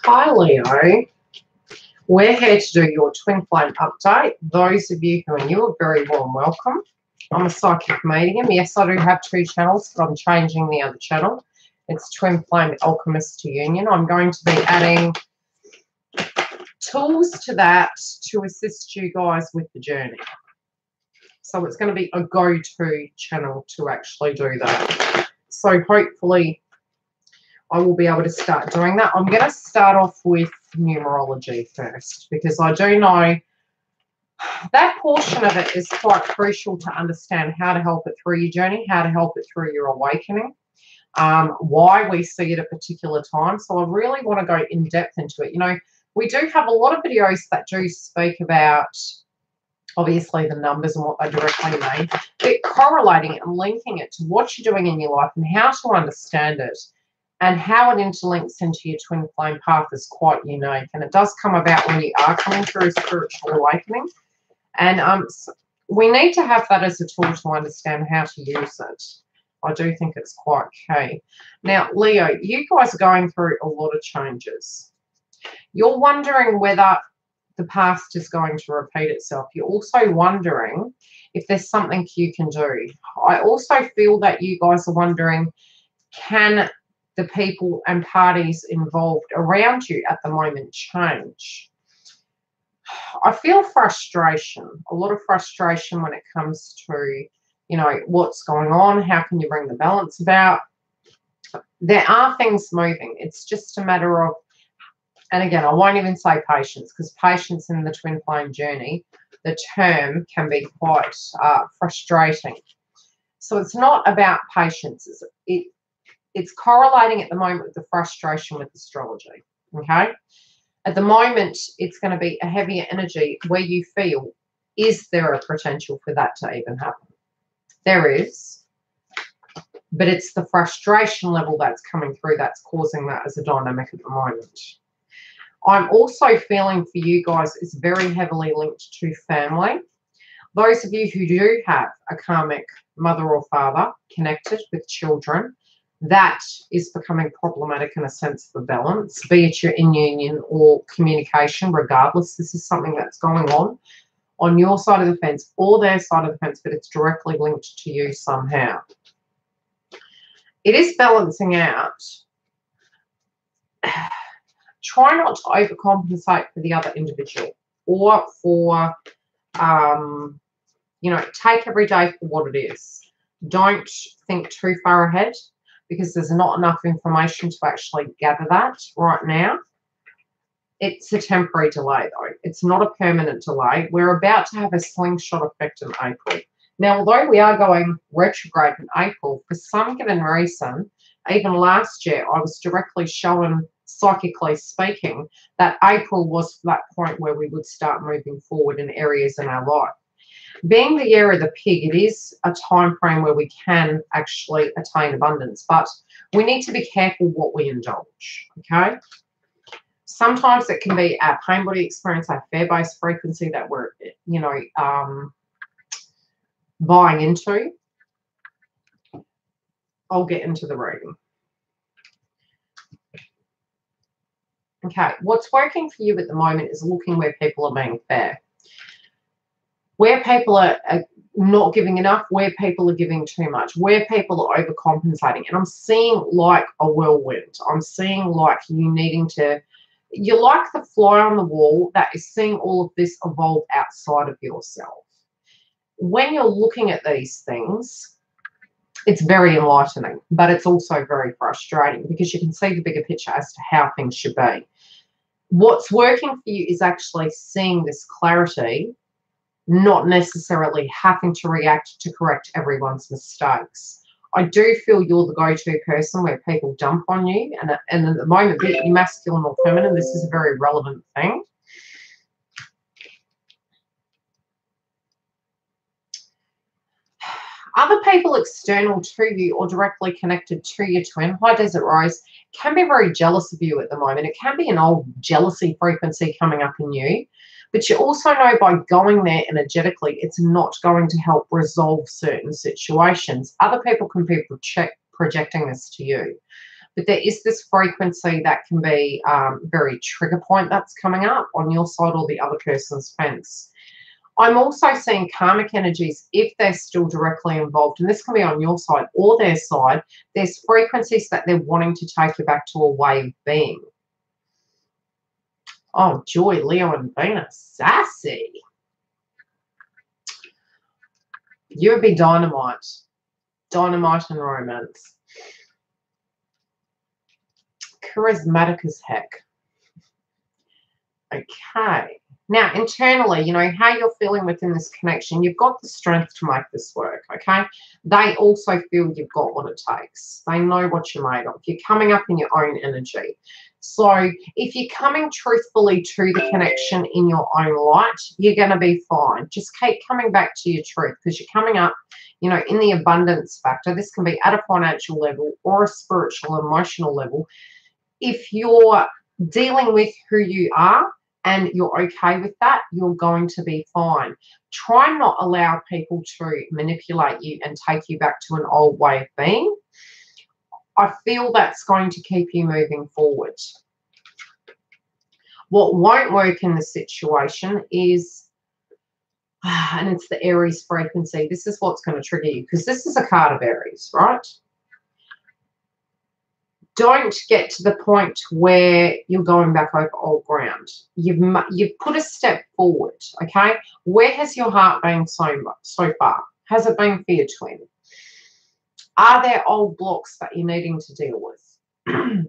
Hi Leo, we're here to do your twin flame update. Those of you who are new, a very warm welcome. I'm a psychic medium. Yes, I do have two channels, but I'm changing the other channel. It's Twin Flame Alchemist to Union. I'm going to be adding tools to that to assist you guys with the journey. So it's going to be a go-to channel to actually do that. So hopefully I will be able to start doing that. I'm going to start off with numerology first, because I do know that portion of it is quite crucial to understand how to help it through your journey, how to help it through your awakening, why we see it at particular times. So I really want to go in depth into it. You know, we do have a lot of videos that do speak about obviously the numbers and what they directly mean, but correlating it and linking it to what you're doing in your life and how to understand it and how it interlinks into your twin flame path is quite unique. And it does come about when you are coming through a spiritual awakening. And we need to have that as a tool to understand how to use it. I do think it's quite key. Now, Leo, you guys are going through a lot of changes. You're wondering whether the past is going to repeat itself. You're also wondering if there's something you can do. I also feel that you guys are wondering, can the people and parties involved around you at the moment change? I feel frustration, a lot of frustration when it comes to, you know, what's going on, how can you bring the balance about? There are things moving. It's just a matter of, and again, I won't even say patience, because patience in the twin flame journey, the term can be quite frustrating. So it's not about patience. It's correlating at the moment with the frustration with astrology, okay? At the moment, it's going to be a heavier energy where you feel, is there a potential for that to even happen? There is, but it's the frustration level that's coming through that's causing that as a dynamic at the moment. I'm also feeling for you guys is very heavily linked to family. Those of you who do have a karmic mother or father connected with children, that is becoming problematic in a sense of a balance, be it you're in union or communication. Regardless, this is something that's going on your side of the fence or their side of the fence, but it's directly linked to you somehow. It is balancing out. Try not to overcompensate for the other individual, or for, you know, take every day for what it is. Don't think too far ahead, because there's not enough information to actually gather that right now. It's a temporary delay, though. It's not a permanent delay. We're about to have a slingshot effect in April. Now, although we are going retrograde in April, for some given reason, even last year, I was directly shown, psychically speaking, that April was that point where we would start moving forward in areas in our life. Being the year of the pig, it is a time frame where we can actually attain abundance, but we need to be careful what we indulge, okay? Sometimes it can be our pain body experience, our fear-based frequency that we're, you know, buying into. I'll get into the reading. Okay, what's working for you at the moment is looking where people are being fair. Where people are not giving enough, where people are giving too much, where people are overcompensating. And I'm seeing like a whirlwind. I'm seeing like you needing to, you're like the fly on the wall that is seeing all of this evolve outside of yourself. When you're looking at these things, it's very enlightening, but it's also very frustrating, because you can see the bigger picture as to how things should be. What's working for you is actually seeing this clarity, not necessarily having to react to correct everyone's mistakes. I do feel you're the go-to person where people dump on you, and at the moment, be it masculine or feminine, this is a very relevant thing. Other people external to you or directly connected to your twin, High Desert Rose, can be very jealous of you at the moment. It can be an old jealousy frequency coming up in you. But you also know by going there energetically, it's not going to help resolve certain situations. Other people can be projecting this to you. But there is this frequency that can be very trigger point that's coming up on your side or the other person's fence. I'm also seeing karmic energies, if they're still directly involved, and this can be on your side or their side, there's frequencies that they're wanting to take you back to a way of being. Oh, joy, Leo and Venus, sassy. You would be dynamite. Dynamite and romance. Charismatic as heck. Okay. Now, internally, you know, how you're feeling within this connection, you've got the strength to make this work, okay? They also feel you've got what it takes. They know what you're made of. You're coming up in your own energy. So if you're coming truthfully to the connection in your own light, you're going to be fine. Just keep coming back to your truth, because you're coming up, you know, in the abundance factor. This can be at a financial level or a spiritual, emotional level. If you're dealing with who you are, and you're okay with that, you're going to be fine. Try not allow people to manipulate you and take you back to an old way of being. I feel that's going to keep you moving forward. What won't work in the situation is, and it's the Aries frequency, this is what's going to trigger you, because this is a card of Aries, right? Don't get to the point where you're going back over old ground. You've put a step forward, okay? Where has your heart been so far? Has it been for your twin? Are there old blocks that you're needing to deal with?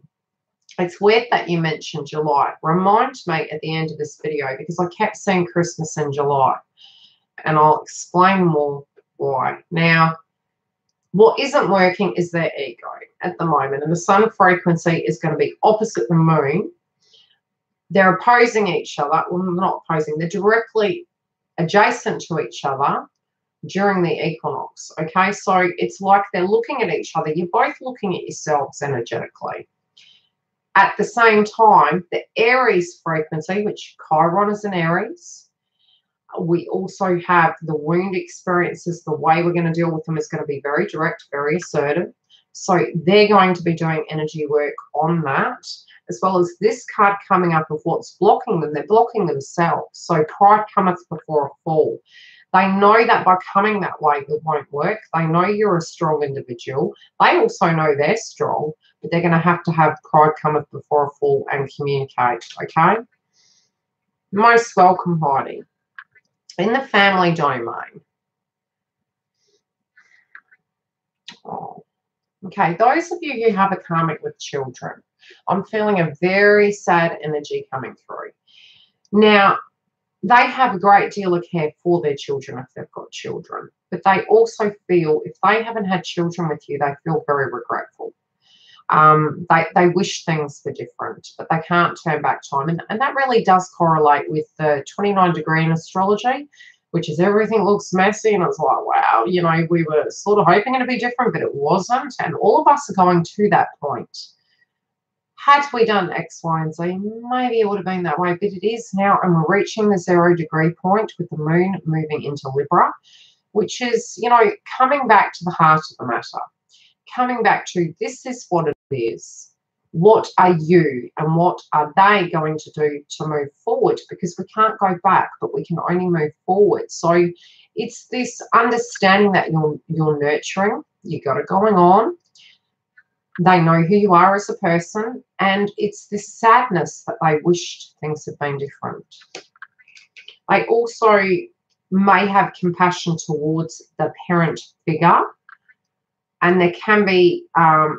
It's weird that you mentioned July. Remind me at the end of this video, because I kept seeing Christmas in July, and I'll explain more why. Now, what isn't working is their ego at the moment, and the sun frequency is going to be opposite the moon. They're opposing each other. Well, not opposing. They're directly adjacent to each other during the equinox, okay? So it's like they're looking at each other. You're both looking at yourselves energetically. At the same time, the Aries frequency, which Chiron is in Aries, we also have the wound experiences. The way we're going to deal with them is going to be very direct, very assertive. So they're going to be doing energy work on that, as well as this card coming up of what's blocking them. They're blocking themselves. So pride cometh before a fall. They know that by coming that way, it won't work. They know you're a strong individual. They also know they're strong, but they're going to have pride cometh before a fall and communicate, okay? Most welcome, Heidi. In the family domain. Oh, okay, those of you who have a karmic with children, I'm feeling a very sad energy coming through. Now, they have a great deal of care for their children if they've got children, but they also feel if they haven't had children with you, they feel very regretful. They wish things were different, but they can't turn back time. And that really does correlate with the 29 degree in astrology, which is everything looks messy. And it's like, wow, you know, we were sort of hoping it to be different, but it wasn't. And all of us are going to that point. Had we done X, Y, and Z, maybe it would have been that way, but it is now. And we're reaching the 0 degree point with the moon moving into Libra, which is, you know, coming back to the heart of the matter. Coming back to this is what it is. What are you and what are they going to do to move forward? Because we can't go back, but we can only move forward. So it's this understanding that you're nurturing. You got it going on. They know who you are as a person, and it's this sadness that they wished things had been different. They also may have compassion towards the parent figure. And there can be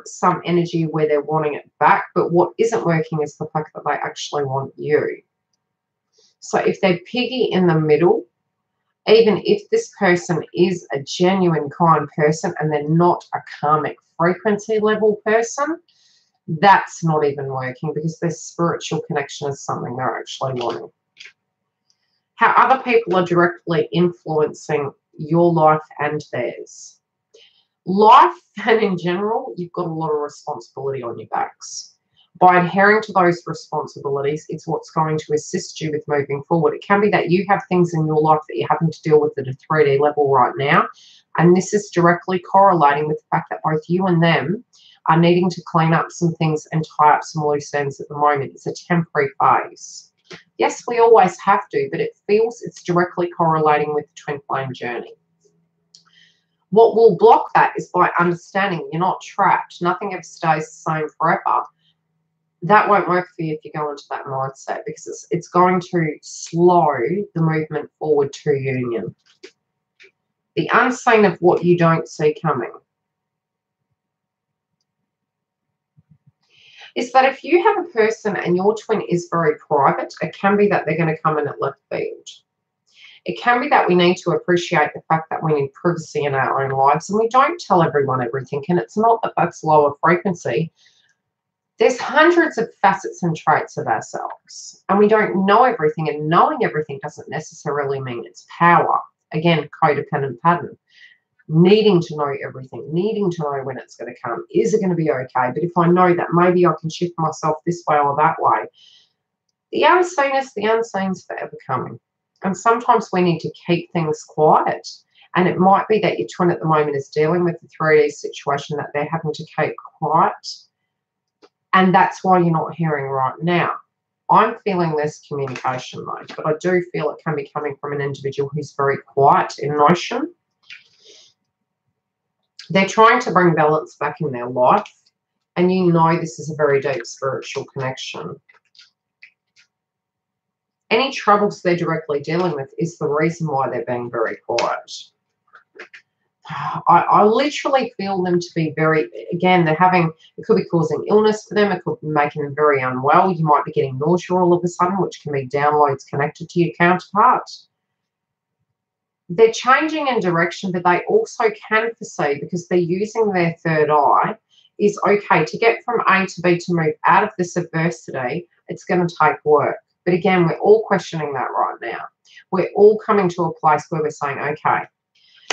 some energy where they're wanting it back. But what isn't working is the fact that they actually want you. So if they're piggy in the middle, even if this person is a genuine kind person and they're not a karmic frequency level person, that's not even working, because their spiritual connection is something they're actually wanting. How other people are directly influencing your life and theirs. Life and in general, you've got a lot of responsibility on your backs. By adhering to those responsibilities, it's what's going to assist you with moving forward. It can be that you have things in your life that you're having to deal with at a 3D level right now, and this is directly correlating with the fact that both you and them are needing to clean up some things and tie up some loose ends at the moment. It's a temporary phase. Yes, we always have to, but it feels it's directly correlating with the twin flame journey. What will block that is by understanding you're not trapped. Nothing ever stays the same forever. That won't work for you if you go into that mindset, because it's going to slow the movement forward to union. The unseen of what you don't see coming is that if you have a person and your twin is very private, it can be that they're going to come in at left field. It can be that we need to appreciate the fact that we need privacy in our own lives, and we don't tell everyone everything, and it's not that that's lower frequency. There's hundreds of facets and traits of ourselves, and we don't know everything, and knowing everything doesn't necessarily mean it's power. Again, codependent pattern. Needing to know everything, needing to know when it's going to come. Is it going to be okay? But if I know that maybe I can shift myself this way or that way, the unseen's forever coming. And sometimes we need to keep things quiet. And it might be that your twin at the moment is dealing with the 3D situation that they're having to keep quiet. And that's why you're not hearing right now. I'm feeling less communication though, but I do feel it can be coming from an individual who's very quiet in notion. They're trying to bring balance back in their life, and you know this is a very deep spiritual connection. Any troubles they're directly dealing with is the reason why they're being very quiet. I literally feel them to be very, again, it could be causing illness for them. It could be making them very unwell. You might be getting nausea all of a sudden, which can be downloads connected to your counterpart. They're changing in direction, but they also can foresee, because they're using their third eye, is okay, to get from A to B, to move out of this adversity, it's going to take work. But again, we're all questioning that right now. We're all coming to a place where we're saying, okay,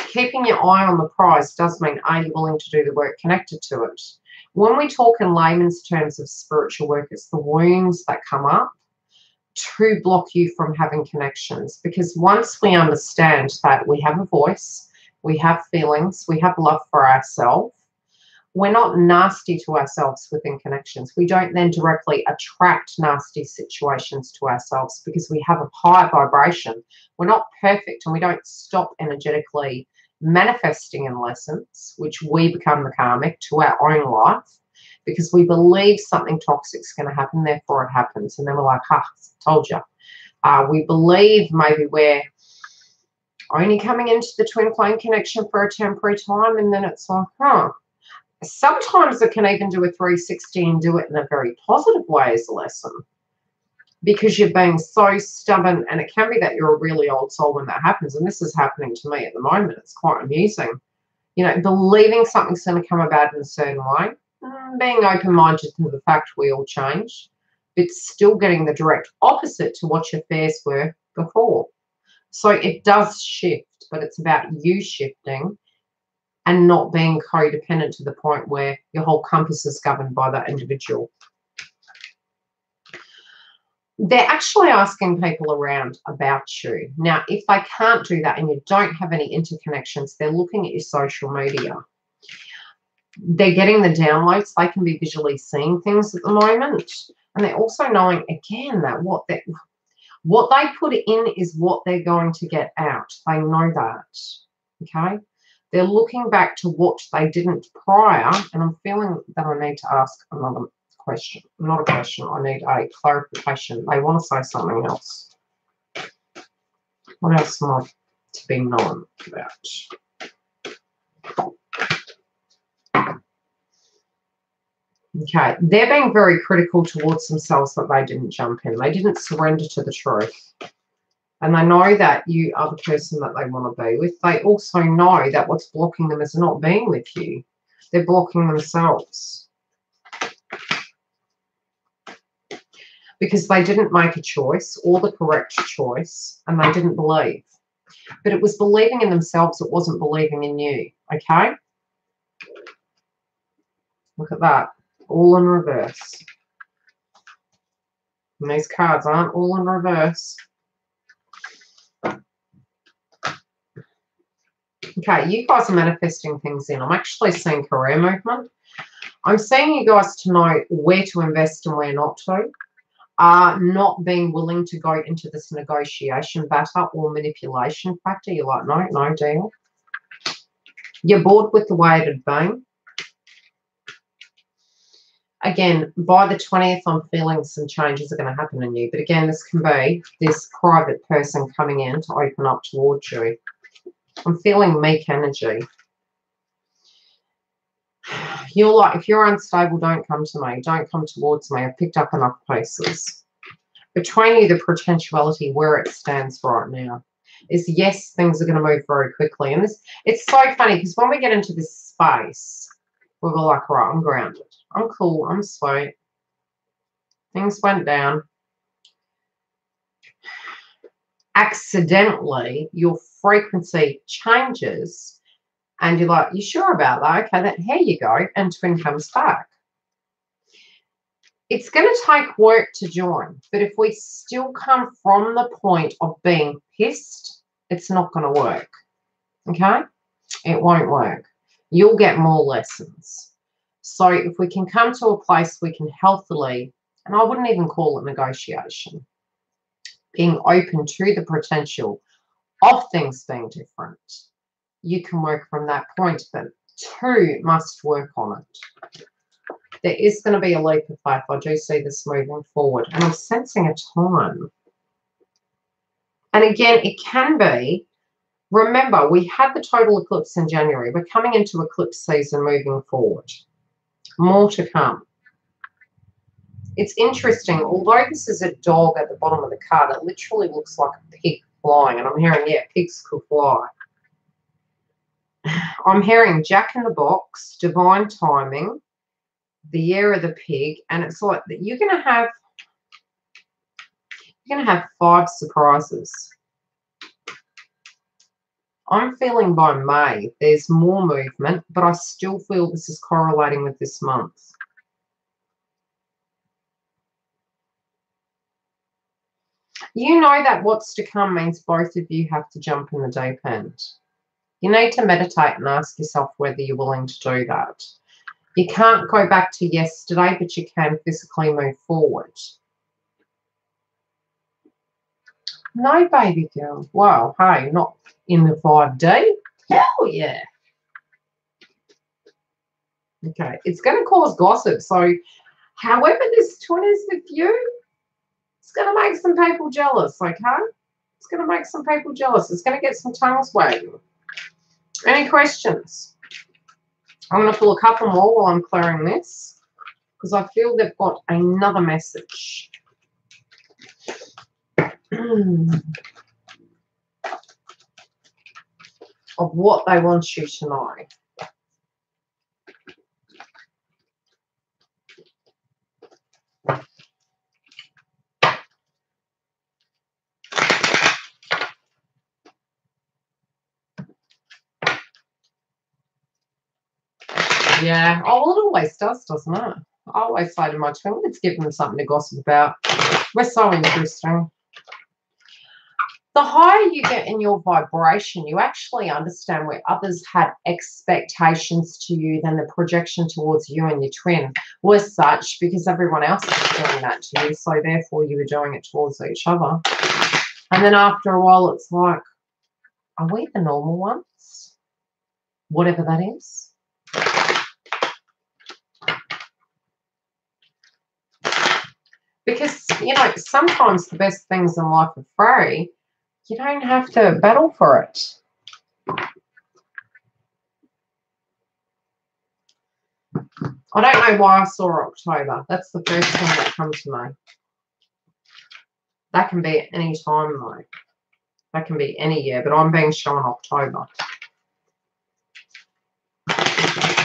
keeping your eye on the prize does mean, are you willing to do the work connected to it? When we talk in layman's terms of spiritual work, it's the wounds that come up to block you from having connections. Because once we understand that we have a voice, we have feelings, we have love for ourselves, we're not nasty to ourselves within connections. We don't then directly attract nasty situations to ourselves because we have a higher vibration. We're not perfect, and we don't stop energetically manifesting in lessons, which we become the karmic to our own life, because we believe something toxic is going to happen, therefore it happens. And then we're like, told you. We believe maybe we're only coming into the twin flame connection for a temporary time, and then it's like, Sometimes it can even do a 360 and do it in a very positive way as a lesson, because you're being so stubborn. And it can be that you're a really old soul when that happens. And this is happening to me at the moment. It's quite amusing. You know, believing something's going to come about in a certain way, being open-minded to the fact we all change, but still getting the direct opposite to what your fears were before. So it does shift, but it's about you shifting and not being codependent to the point where your whole compass is governed by that individual. They're actually asking people around about you. Now, if they can't do that and you don't have any interconnections, they're looking at your social media. They're getting the downloads. They can be visually seeing things at the moment. And they're also knowing, again, that what they put in is what they're going to get out. They know that, okay? They're looking back to what they didn't prior, and I'm feeling that I need to ask another question. Not a question, I need a clarification. They want to say something else. What else am I to be known about? Okay, they're being very critical towards themselves that they didn't jump in. They didn't surrender to the truth. And they know that you are the person that they want to be with. They also know that what's blocking them is not being with you. They're blocking themselves, because they didn't make a choice or the correct choice, and they didn't believe. But it was believing in themselves. It wasn't believing in you, okay? Look at that. All in reverse. And these cards aren't all in reverse. Okay, you guys are manifesting things in. I'm actually seeing career movement. I'm seeing you guys to know where to invest and where not to. Not being willing to go into this negotiation battle or manipulation factor. You're like, no, no deal. You're bored with the way it had been. Again, by the 20th, I'm feeling some changes are going to happen in you. But again, this can be this private person coming in to open up towards you. I'm feeling meek energy. You're like, if you're unstable, don't come to me. Don't come towards me. I've picked up enough places. Between you, the potentiality where it stands right now is, yes, things are going to move very quickly. And this, it's so funny because when we get into this space, we're like, right, I'm grounded. I'm cool. I'm sweet. Things went down. Accidentally, your frequency changes. And you're like, you sure about that? Okay, then here you go. And twin comes back. It's going to take work to join. But if we still come from the point of being pissed, it's not going to work. Okay? It won't work. You'll get more lessons. So if we can come to a place we can healthily, and I wouldn't even call it negotiation, being open to the potential of things being different, you can work from that point, but two must work on it. There is going to be a leap of faith. I do see this moving forward, and I'm sensing a time. And again, it can be, remember, we had the total eclipse in January. We're coming into eclipse season moving forward. More to come. It's interesting, although this is a dog at the bottom of the card, it literally looks like a pig flying. And I'm hearing, yeah, pigs could fly. I'm hearing Jack in the Box, divine timing, the year of the pig, and it's like that you're gonna have 5 surprises. I'm feeling by May there's more movement, but I still feel this is correlating with this month. You know that what's to come means both of you have to jump in the deep end. You need to meditate and ask yourself whether you're willing to do that. You can't go back to yesterday, but you can physically move forward. No, baby girl. Wow, hey, not in the 5D. Hell yeah. Okay, it's going to cause gossip. So, however this twin is with you, it's going to make some people jealous, okay? It's going to make some people jealous. It's going to get some tongues wagging. Any questions? I'm going to pull a couple more while I'm clearing this, because I feel they've got another message. Of what they want you to know. Yeah, oh, well, it always does, doesn't it? I always say to my twin, let's give them something to gossip about. We're so interesting. The higher you get in your vibration, you actually understand where others had expectations to you than the projection towards you and your twin was such, because everyone else was doing that to you, so therefore you were doing it towards each other. And then after a while, it's like, are we the normal ones? Whatever that is. Because, you know, sometimes the best things in life are free. You don't have to battle for it. I don't know why I saw October. That's the first thing that comes to me. That can be at any time, though. That can be any year, but I'm being shown October.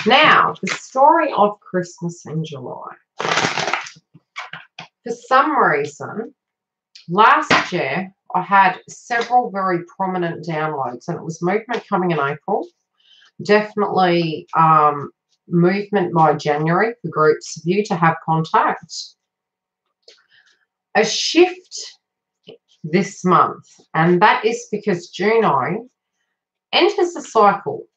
Now, the story of Christmas in July. For some reason, last year, I had several very prominent downloads, and it was movement coming in April. Definitely movement by January for groups of you to have contact. A shift this month, and that is because Juno enters a cycle.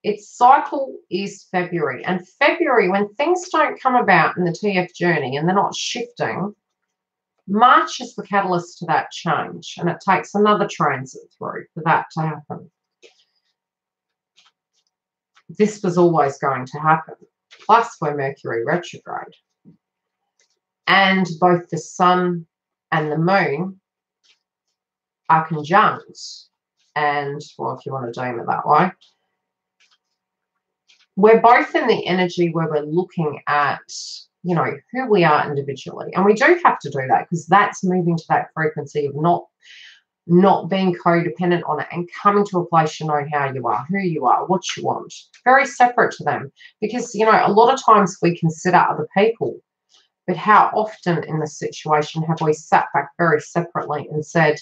Its cycle is February. And February, when things don't come about in the TF journey and they're not shifting, March is the catalyst to that change. And it takes another transit through for that to happen. This was always going to happen. Plus, we're Mercury retrograde. And both the sun and the moon are conjunct. And, well, if you want to deem it that way, we're both in the energy where we're looking at, you know, who we are individually. And we do have to do that because that's moving to that frequency of not being codependent on it and coming to a place you know how you are, who you are, what you want. Very separate to them. Because, you know, a lot of times we consider other people. But how often in this situation have we sat back very separately and said,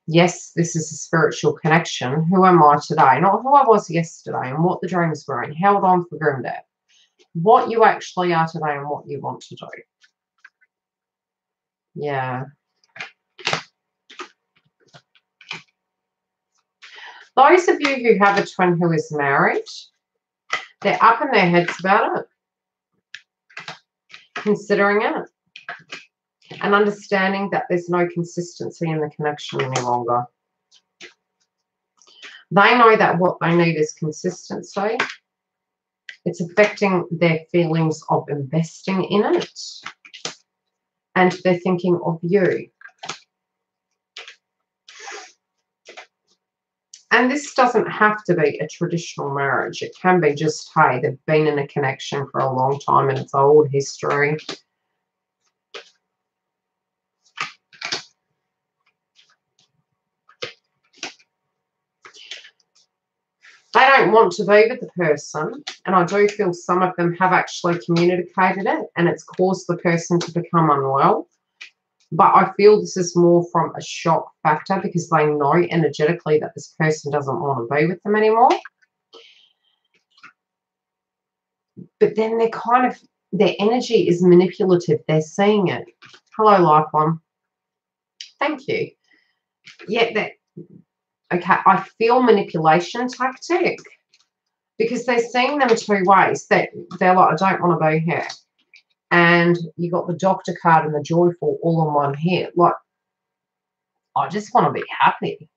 yes, this is a spiritual connection. Who am I today? Not who I was yesterday and what the dreams were and held on for granddad. What you actually are today and what you want to do. Yeah. Those of you who have a twin who is married, they're up in their heads about it. Considering it. And understanding that there's no consistency in the connection any longer. They know that what they need is consistency. It's affecting their feelings of investing in it. And they're thinking of you. And this doesn't have to be a traditional marriage. It can be just, hey, they've been in a connection for a long time and it's old history. They don't want to be with the person, and I do feel some of them have actually communicated it, and it's caused the person to become unwell. But I feel this is more from a shock factor because they know energetically that this person doesn't want to be with them anymore. But then they're kind of, their energy is manipulative. They're seeing it. Hello, Lifeline. Thank you. Yeah, okay, I feel manipulation tactic because they're seeing them two ways. They're like, I don't want to be here. And you got the Doctor card and the Joyful all in one here. Like, I just want to be happy.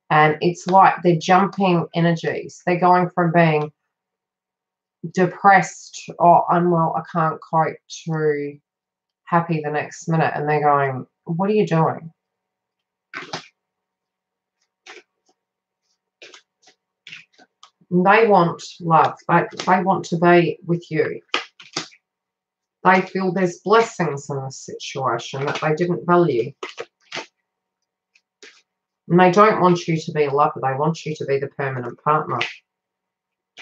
And it's like they're jumping energies. They're going from being depressed or unwell, I can't cope, to happy the next minute. And they're going, what are you doing? They want love. They want to be with you. They feel there's blessings in this situation that they didn't value. And they don't want you to be a lover. They want you to be the permanent partner.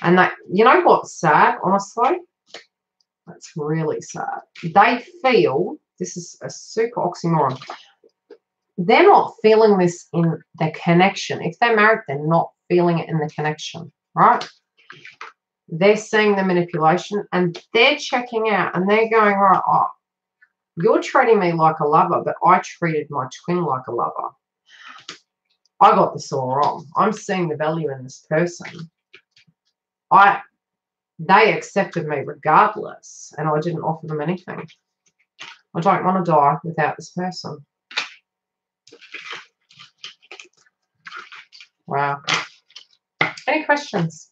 And that, you know what's sad, honestly? That's really sad. They feel, this is a super oxymoron, they're not feeling this in their connection. If they're married, they're not feeling it in the connection, right? They're seeing the manipulation and they're checking out and they're going, right, oh, you're treating me like a lover, but I treated my twin like a lover. I got this all wrong. I'm seeing the value in this person. They accepted me regardless, and I didn't offer them anything. I don't want to die without this person. Wow. Any questions?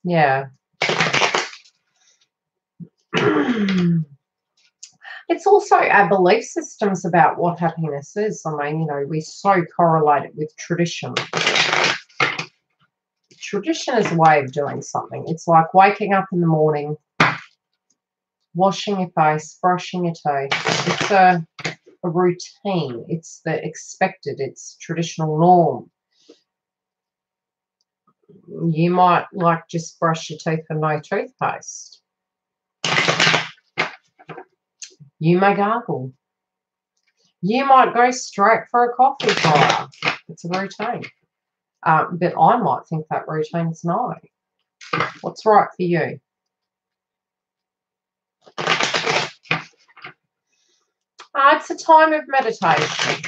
Yeah. It's also our belief systems about what happiness is. I mean, you know, we so correlate it with tradition. Tradition is a way of doing something. It's like waking up in the morning, washing your face, brushing your teeth. It's a routine. It's the expected. It's traditional norm. You might like just brush your teeth with no toothpaste. You may gargle. You might go straight for a coffee fire. It's a routine. But I might think that routine's nice. What's right for you? It's a time of meditation.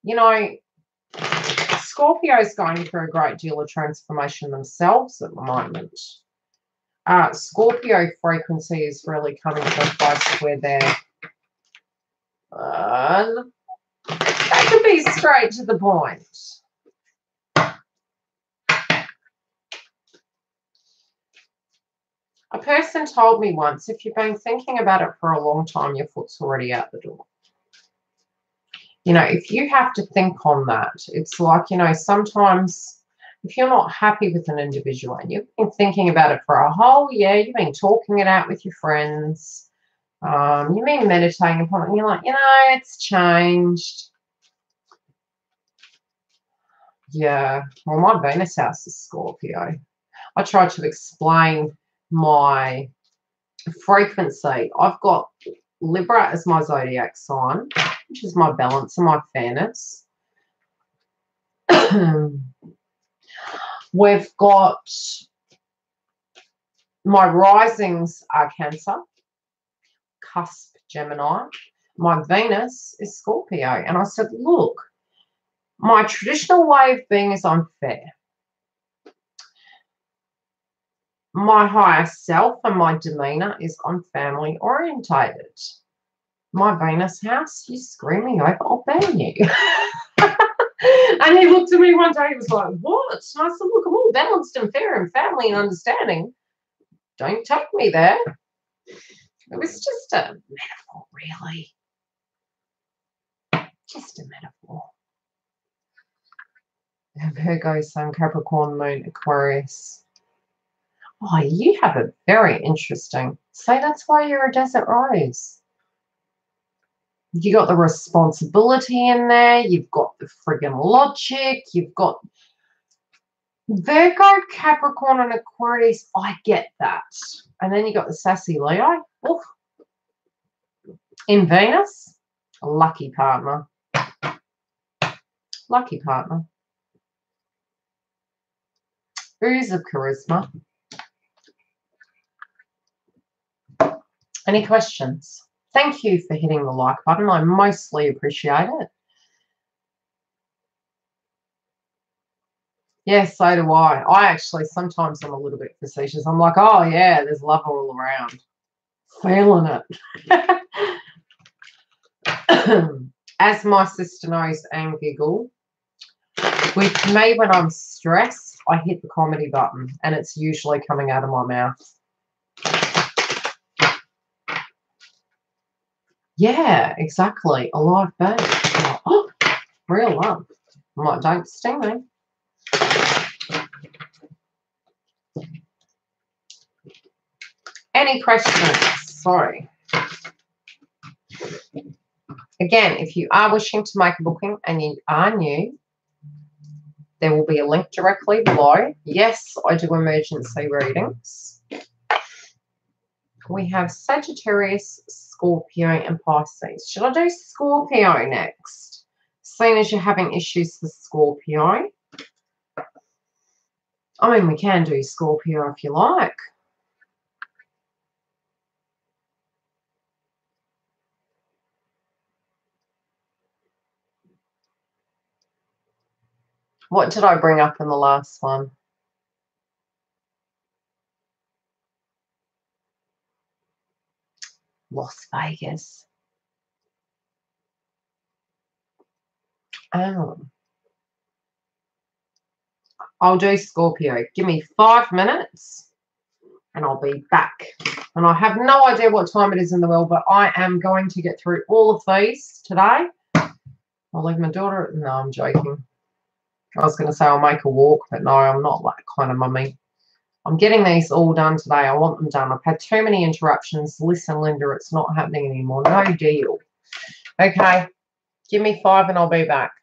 You know, Scorpio is going through a great deal of transformation themselves at the moment. Scorpio frequency is really coming to a place where they're they can be straight to the point. A person told me once, if you've been thinking about it for a long time, your foot's already out the door. You know, if you have to think on that, it's like, you know, sometimes if you're not happy with an individual and you've been thinking about it for a whole year, you've been talking it out with your friends, you've been meditating upon it, and you're like, you know, it's changed. Yeah, well, my Venus house is Scorpio. I tried to explain my frequency. I've got Libra as my zodiac sign, which is my balance and my fairness. We've got my risings are Cancer, cusp Gemini. My Venus is Scorpio. And I said, look, my traditional way of being is unfair. My higher self and my demeanor is I'm family orientated. My Venus house, you screw me over, I'll burn you. And he looked at me one day, he was like, what? And I said, look, I'm all balanced and fair and family and understanding. Don't take me there. It was just a metaphor, really. Just a metaphor. Virgo, Sun, Capricorn, Moon, Aquarius. Oh, you have a very interesting. So that's why you're a desert rose. You got the responsibility in there. You've got the friggin' logic. You've got Virgo, Capricorn, and Aquarius. I get that. And then you got the sassy Leo. Oof. In Venus, a lucky partner. Lucky partner. Ooze of charisma. Any questions? Thank you for hitting the like button. I mostly appreciate it. Yes, so do I. I actually, sometimes I'm a little bit facetious. I'm like, oh, yeah, there's love all around. Feeling it. As my sister knows and giggle, with me when I'm stressed, I hit the comedy button and it's usually coming out of my mouth. Yeah, exactly. A live bird. Oh, real love. I'm like, don't sting me. Any questions? Sorry. Again, if you are wishing to make a booking and you are new, there will be a link directly below. Yes, I do emergency readings. We have Sagittarius, Scorpio, and Pisces. Should I do Scorpio next? Seeing as you're having issues with Scorpio. I mean, we can do Scorpio if you like. What did I bring up in the last one? Las Vegas. Oh. I'll do Scorpio. Give me 5 minutes and I'll be back. And I have no idea what time it is in the world, but I am going to get through all of these today. I'll leave my daughter. No, I'm joking. I was going to say I'll make a walk, but no, I'm not that kind of mummy. I'm getting these all done today. I want them done. I've had too many interruptions. Listen, Linda, it's not happening anymore. No deal. Okay, give me 5 and I'll be back.